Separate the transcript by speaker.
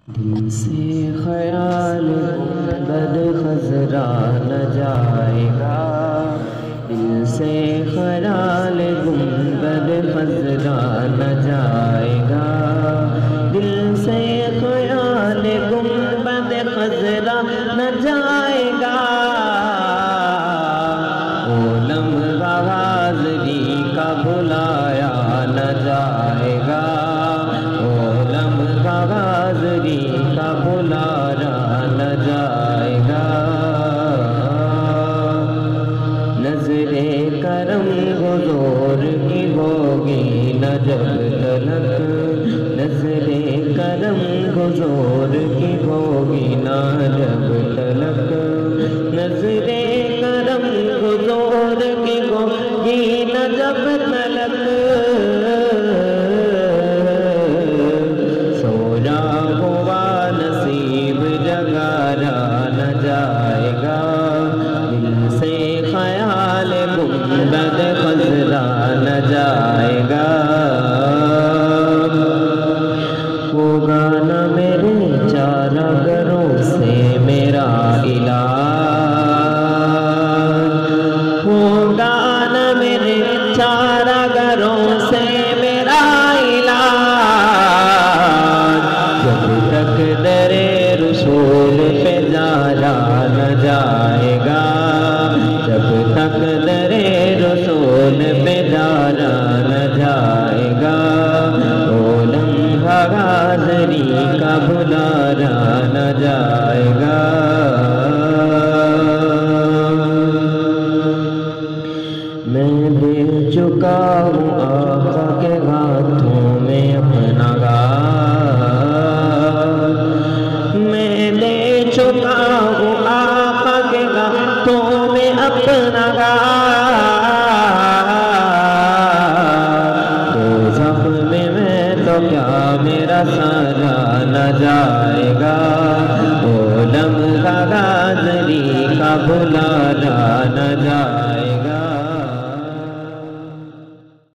Speaker 1: دل سے خیال بد خزرا نہ جائے گا، دل سے خیال گنبد خزرا نہ جائے گا، دل سے خیال گنبد خزرا نہ جائے گا، وہ لمحہ حاضری کا بلایا نہ جائے گا، وہ لمحہ حاضری کا بلایا نہ جائے گا، نظر کرم حضور کی ہوگی نہ جب تلک، نظر کرم حضور کی ہوگی نہ جب تلک، نظر کرم حضور کی ہوگی نہ جب تلک، سویا ہوا نصیب جگارا نہ جائے گا، دل سے خیال گنبد خزرا نہ جائے گا، ہوگا نہ میرے چارہ گروں سے میرا علاج، ہوگا نہ میرے چارہ گروں سے میرا علاج، جب تک در رسول پہ جایا نہ جائے گا، جب تک در رسول پہ جایا نہ جائے گا، وہ لمحہ حاضری کا بلایا نہ جائے گا، میں دے چکا ہوں آقا کے ہاتھوں میں اپنا گھات، میں دے چکا ہوں آقا کے ہاتھوں میں اپنا گھات، دوزخ میں تو کیا میرا سجا نہ جائے گا، وہ لمحہ حاضری کا بلایا نہ جائے گا۔